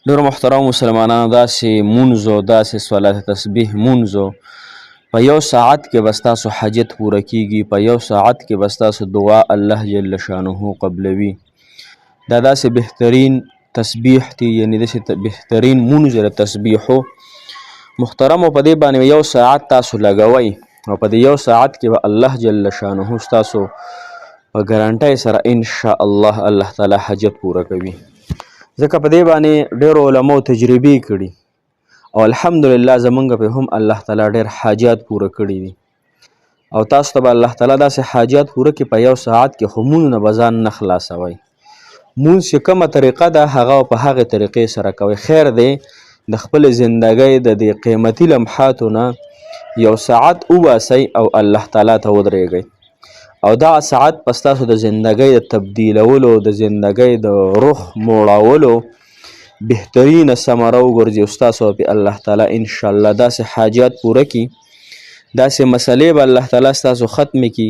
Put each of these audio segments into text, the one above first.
ډېرو محترم مسلمانانو داسې مونځ او داسې صلات تسبیح مونځ په یو ساعت کې به ستاسو حاجت پوره کیږي، په یو ساعت کې به ستاسو دعا الله جل شانه قبلوي. دا داسې بهترین تسبیح دی، یعنی داسې بهترین مونځ د تسبیحو. محترمو په دې باندې یو ساعت تاسو لګوئ او په دې یو ساعت کې به الله جل شانه ستاسو په ګارانټۍ سره انشاء الله الله تعالی حاجت پوره کوي. ځکه په دې باندې ډېرو علماو تجربې کړي او الحمدلله زمونږ په هم الله تعالی ډېر حاجات پوره کړي دي. او تاسو ته به الله تعالی داسې حاجات پوره کړي په یو ساعت کې، خو مونځ نه به ځان نه خلاصوئ. مونځ چې کومه طریقه ده هغه په هغې طریقې سره کوئ. خیر دی د خپلې زندګۍ د دې قیمتي لمحاتو نه یو ساعت وباسئ او الله تعالی ته ودرېږئ، او دا ساعت په ستاسو د زندګۍ د تبدیلولو، د زندګۍ د رخ موړولو بهترینه ثمره وګرځي، او ستاسو به الله تعالی انشاءالله داسې حاجات پوره کړي، داسې مسلې به الله تعالی ستاسو ختمې کړي،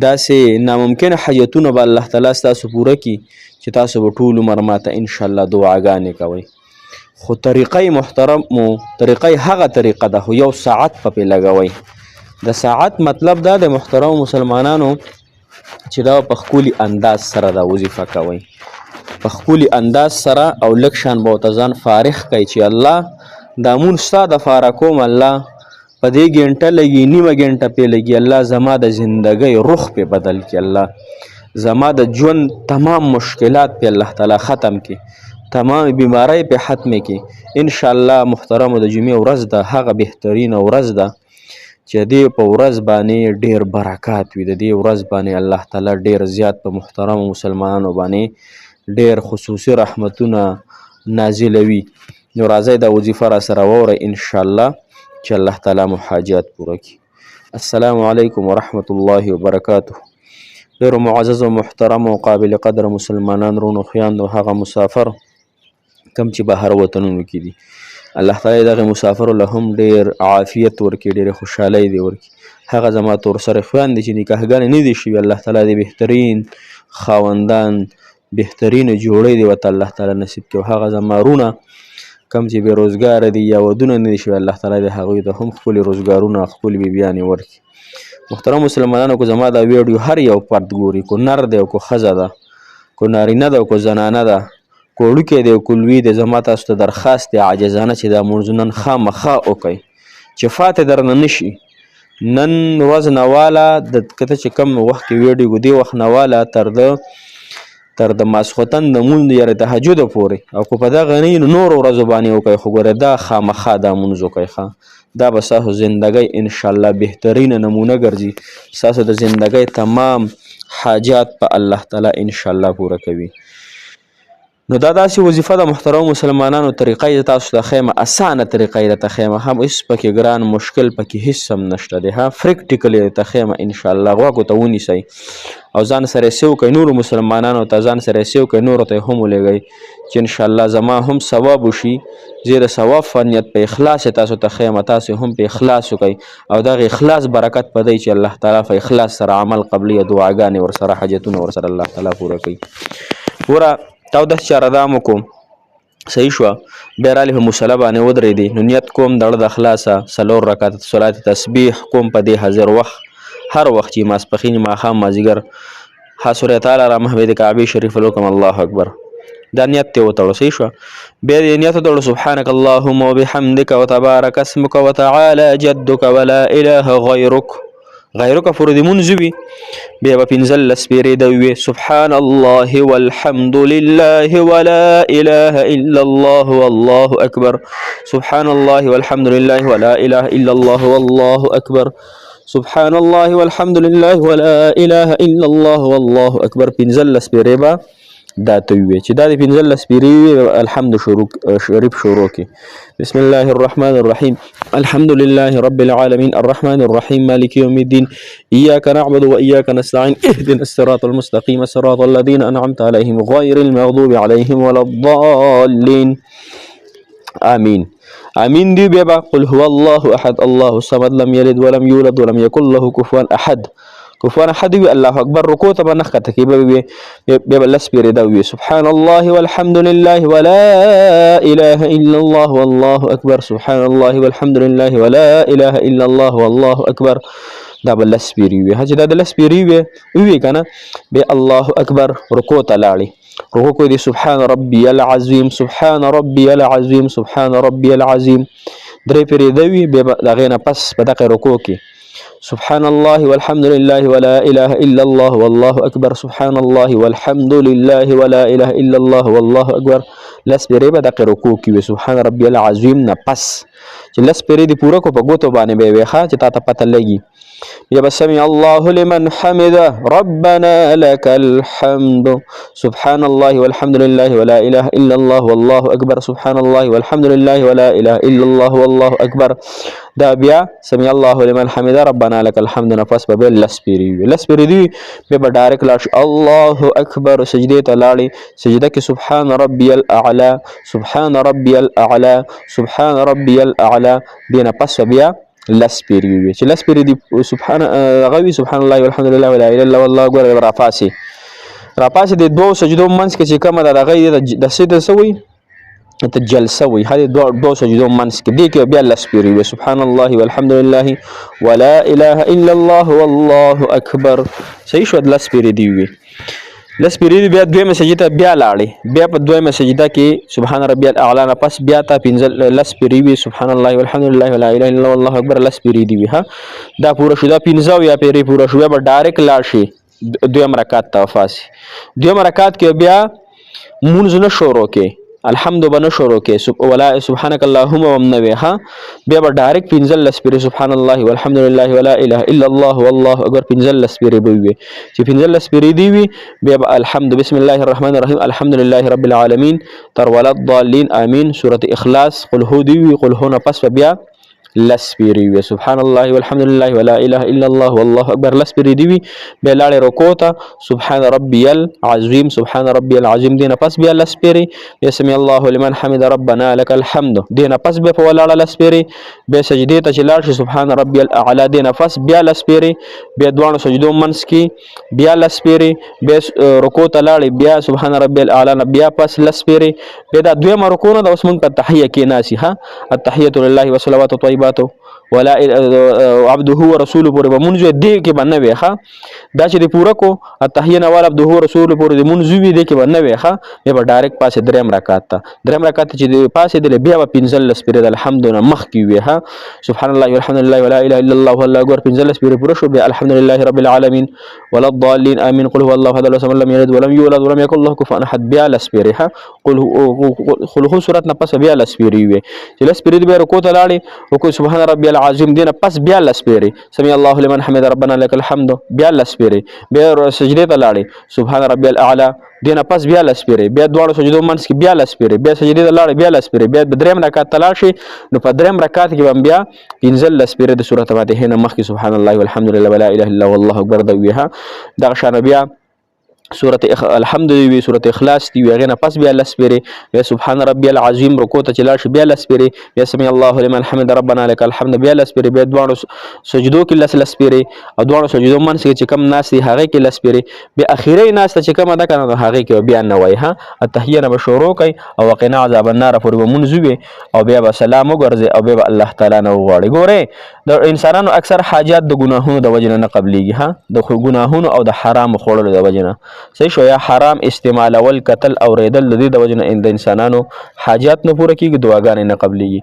داسې ناممکنه حاجتونه به الله تعالی ستاسو پوره کړي چې تاسو به ټول عمر ماته انشاءالله دعاګانې کوئ. خو طریقه محترمو، طریقه هغه طریقه ده، خو یو ساعت په پې لګوئ. د ساعت مطلب دا د محترم مسلمانانو چې دا په ښکلي انداز سره دا وظیفه کوئ، په ښکلي انداز سره او لږ شان به ورته ځان فارغ کوئ چې الله دا مونځ ستا دپاره کوم، الله په دې ګنټه لګي، نیمه ګنټه پې لګي، الله زما د زندګۍ رخ پې بدل کړي، الله زما د ژوند تمام مشکلات پې الله تعالی ختم کړي، تمام بیماری پې ختمې کړي. انشاءالله محترمو د جمعې ورځ ده، هغه بهترینه ورځ ده چې دې په ورځ باندې ډېر برکات وي، د دې ورځ باندې الله تعالی ډېر زیات په محترمو مسلمانانو باندې ډېر خصوصي رحمتونه نازلوي. نو راځئ دا وظیفه را سره واورئ انشاءالله چې الله تعالی مو حاجات پوره کړي. السلام علیکم ورحمة الله وبرکاته. ډېرو معزز او محترم او قابل قدر مسلمانان رونو خویندو، هغه مسافر کم چې بهر وطنونو کې دي، الله تعالی دغه مسافرو له هم ډېر عافیت ورکړي، ډېرې خوشحالۍ دې ورکړي. هغه زما تورسرې خویندې چې نکاحګانې نه دي شوي، الله تعالی دې بهترین خاوندان، بهترینه جوړۍ دې ورته الله تعالی نصیب کړي. او هغه زما رونه کم چې بېروزګاره دي یا ودونه نه دي شوي، الله تعالی دې هغوی ته هم ښکلي روزګارونه، ښکلي بیبیانې ورکړي. محترم مسلمانانو، که زما دا ویډیو هر یو فرد ګوري، کو نر دی او کو ښځه ده، کو نارینه ده او کو زنانه ده، کو وړوکی دی او کو لوی دی، زما تاسو ته درخواست دی عاجزانه چې دا مونځ نن خامخا وکئ چې فاتې درنه نه شي. نن ورځ نه واله کته چې کوم وخت کې ویډیو ګو، دې وخت نه واله تر د ماسخوتن د مونځ یا تهجد پورې، او که په دغه نه وي نو نورو ورځو باندې وکئ، خو ګوره دا خامخا دا مونځ وکئ ښه. دا به ستاسو زندګۍ انشاءالله بهترینه نمونه ګرځي، ستاسو د زندګۍ تمام حاجات په الله تعالی انشاءالله پوره کوي. نو دا داسې وظیفه د محترم مسلمانانو طریقه یې تاسو ته ښیم، اسانه طریقه یې درته ښیم، هم هېڅ پکې ګران مشکل پکې هېڅ هم نشته دی، ها پریکټیکل یې درته ښیم انشاءالله. غوږو ته ونیسئ او ځان سره یې سیو کوئ، نورو مسلمانانو ته ځان سره یې سیو کوئ، نورو ته یې هم ولېږئ چې انشاءالله زما هم ثواب وشي. زه د ثواب فنیت په اخلاص یې تاسو ته ښیم، تاسو هم په اخلاص وکئ، او دغه اخلاص برکت په دی چې الله تعالی په اخلاص سره عمل قبلي، دعاګانې ورسره، حاجتونه ورسره الله تعالی پوره کوي. وره تا داسې چاره دام وکړو، صحیح شوه، بیا رالې په مصله باندې ودرېدې، نو نیت کوم د زړه د خلاصه 4 رکعته صلات تسبیح کوم په دې حاضر وخت، هر وخت چې ماسپښین، ماښام، مازدیګر، ها سورة تعالی را محمد کعبې شریف لوکم الله اکبر، دا نیت ته وتړو. صحیح شوه، بیا دې نیت وتړو سبحانک اللهم وبحمدک وتبارک اسمک وتعالی جدک ولا اله غیرک، غیرک پورې دې مونځ وي. بیا به 15 سپېرې د ووې سبحان الله والحمد لله ولا اله الا الله والله اکبر، سبحان الله والحمد لله ولا اله الا الله والله اکبر، سبحان الله والحمد لله ولا اله الا الله والله اکبر. 15 سپېرې به دا ته ووې چې دا د 15 سپېرې وي، الحمد شریف شروع کړي. بسم الله الرحمن الرحيم الحمد لله رب العالمين الرحمن الرحيم مالك يوم الدين إياك نعبد وإياك نستعين اهدنا الصراط المستقيم صراط الذين أنعمت عليهم غير المغضوب عليهم ولا الضالين آمين. آمين دي بيبا قل هو الله أحد الله الصمد لم يلد ولم يولد ولم يكن له كفوا أحد كفوا احد وي الله اکبر رکوع ته نخ کته کی به لس پیری دا وی سبحان الله والحمد لله ولا اله الا الله والله اکبر سبحان الله والحمد لله ولا اله الا الله والله اکبر دا بل لس پیری وی هغه دا لس پیری وی کنه به الله اکبر رکوع ته لاړی رکوع کو دی سبحان ربي العظیم سبحان ربي العظیم سبحان ربي العظیم درې پیری دی به دا غینه پس په دغه رکوع کې سبحان الله والحمد لله ولا إله إلا الله والله أكبر سبحان الله والحمد لله ولا إله إلا الله والله أكبر لس پیری به دغه رکوع کې سبحان ربي العظیم نه پس چې لس پیری دی پوره کو په ګوتو باندې به ویخه چې تا ته پته لګي بیا سمع الله لمن حمده ربنا لك الحمد سبحان الله والحمد لله ولا إله إلا الله والله أكبر سبحان الله والحمد لله ولا إله إلا الله والله أكبر دا بیا سمع الله لمن حمده ربنا لك الحمد نفس به لس پیری دی به ډایرک لاش الله اکبر سجده ته لاړی سجده کې سبحان ربي الاعلى سبحان ربي الاعلى سبحان ربي الاعلى دینه پس بیا لس پیری وی چې لس پیری دی سبحان غوی سبحان الله والحمد لله ولا اله الا الله والله اکبر راپاسي د دوه سجدو منځ کې چې کومه د غي د سید سوی ته جلسه وي هغه دوه سجدو منځ کې دی کې بیا لس پیری وی سبحان الله والحمد لله ولا اله الا الله والله اکبر صحیح شو لس پیری دی وی لس پیری بیا دویمه سجده بیا لاړی بیا په دویمه سجده کې سبحان ربي الاعلى نه پس بیا تا پنځل لس پیری وی سبحان الله والحمد لله ولا اله الا الله والله اکبر لس پیری دی وی ها دا پوره شو دا پنځه یا پیری پوره شو به ډایرک لاړ شي دویم رکعت ته فاسی دویم رکعت کې بیا مونږ نه شروع کې الحمد بنا شروع کې ولا سبحانك اللهم ومنوي ها بیا به ډایرک پنځل لس پیری سبحان الله والحمد لله ولا اله الا الله والله اکبر پنځل لس پیری به وي چې پنځل لس پیری دی وي بیا الحمد بسم الله الرحمن الرحیم الحمد لله رب العالمین تر ولا الضالین امین سوره اخلاص قل هو دی وي قل هو نه پس بیا لس پیری وی سبحان الله والحمد لله ولا اله الا الله والله اکبر لس پیری دی وی به لاړې رکوع ته سبحان ربي العظیم سبحان ربي العظیم دینه پس بیا لس پیری بیا سمع الله لمن حمد ربنا لك الحمد دینه پس به په ولاړه لس پیری به سجدې ته چې لاړ شي سبحان ربي الاعلى دینه پس بیا لس پیری بیا دوه سجدو منځ کې بیا لس پیری بیا رکوع ته لاړې بیا سبحان ربي الاعلى بیا پس لس پیری بیا دا دویمه رکوع نه د اوس مونږ په تحیه کې ناسي ها التحیه لله والصلوات الطیبات ولا عبده ورسوله پورې به مونږ دی کې باندې وي ښه دا چې پوره کو التحیه نوال عبده ورسوله پورې مونږ وی دی کې باندې وي ښه به ډایرک پاسه دریم رکعت چې پاسه دی بیا په پنځل لس پیری الحمدلله مخ کې وي ها سبحان الله والحمد لله ولا اله الا الله والله اکبر پنځل لس پیری پوره شو بیا الحمد لله رب العالمین ولا الضالین امين قل هو الله احد الله صمد لم يلد ولم يولد ولم يكن له كفوا احد بیا لس پیری ها قل هو سورۃ نه پس بیا لس پیری وي چې لس پیری به رکوع ته لاړې رکوع سبحان ربي العظیم دینه پس بیا لس پیری سمع الله لمن حمد ربنا لك الحمد بیا لس پیری بیا سجدې ته لاړې سبحان ربي الاعلى دینه پس بیا لس پیری بیا دواړو سجدو منځ کې بیا لس پیری بیا سجدې ته لاړې بیا لس پیری بیا دریم رکعت ته لاړ شي نو په دریم رکعت کې بیا پنځل لس پیری د سورۃ فاتحه نه مخکې سبحان الله والحمد لله ولا اله الا الله والله اکبر د ویها دغه شان بیا سورة الحمد لله سورة اخلاص دی ویغه نه پس بیا لس پیری بیا سبحان ربي العظیم رکوع ته چلا شي بیا لس پیری بیا سمع الله لمن حمد ربنا لك الحمد بیا لس پیری بیا دوه سجدو کې لس پیری او دوه سجدو منځ کې چې کم ناس دی هغه کې لس پیری بیا اخیری ناس ته چې کم ادا کنه هغه کې بیا نه وای ها التحیه نه شروع کوي او وقنا عذاب النار پر منځوي او بیا سلام وګرځي او بیا الله تعالی نه وغواړي ګوره د انسانانو اکثر حاجات د ګناهونو د وجه نه قبليږي ها د ګناهونو او د حرام خوړلو د وجه نه صحیح شو یا حرام استعمال اول قتل او ریدل د دې د وجه نه د انسانانو حاجات نه پوره کیږي دعاګانې نه قبليږي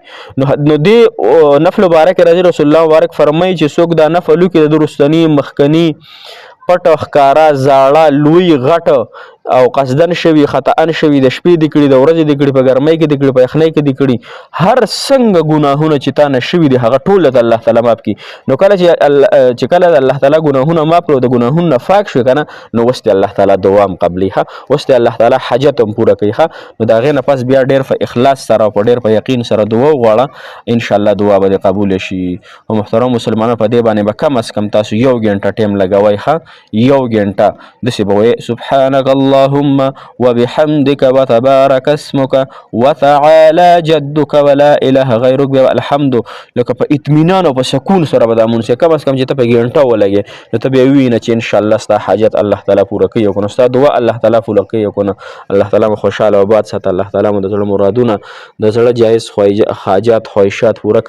نو دې نفل مبارک رسول الله مبارک فرمایي چې څوک دا نفل کې د درستنی مخکنی پټ ښکارا زاړه لوی غټ او قصدن شوی خطا شوی د شپې د کړي د ورځې د کړي په ګرمۍ کې د کړي په یخنۍ کې د کړي هر څنګه ګناهونه چې تا نه شوی دي هغه ټول د الله تعالی معاف کی نو کله چې کله د الله تعالی ګناهونه معاف کړو د ګناهونه پاک شو کنه نو وست الله تعالی دوام قبلي ها وست الله تعالی حاجت هم پوره کوي ها نو دا غي نه پس بیا ډېر په اخلاص سره په ډېر په یقین سره دعا وغواړه ان شاء الله دعا به قبول شي او محترم مسلمانانو په دې باندې به کم از کم تاسو 1 غنټه ټیم لګوي ها 1 غنټه د سی بوي سبحانك الله اللهم وبحمدك وتبارك اسمك وتعالى جدك ولا اله غیرک. بیا الحمد لکه په اطمینان او په سکون سره به دا مونځ کوې، کم از کم چې ته په ګنټه ولګې نو ته بیا ووینه چې انشاءالله ستا حاجت الله تعالی پوره کوي او که نو ستا دعا الله تعالی پوره کوي او که نه الله تعالی مو خوشحاله او آباد ساته. الله تعالی مو د زړه مرادونه، د زړه جایز حاجات خواهشات پوره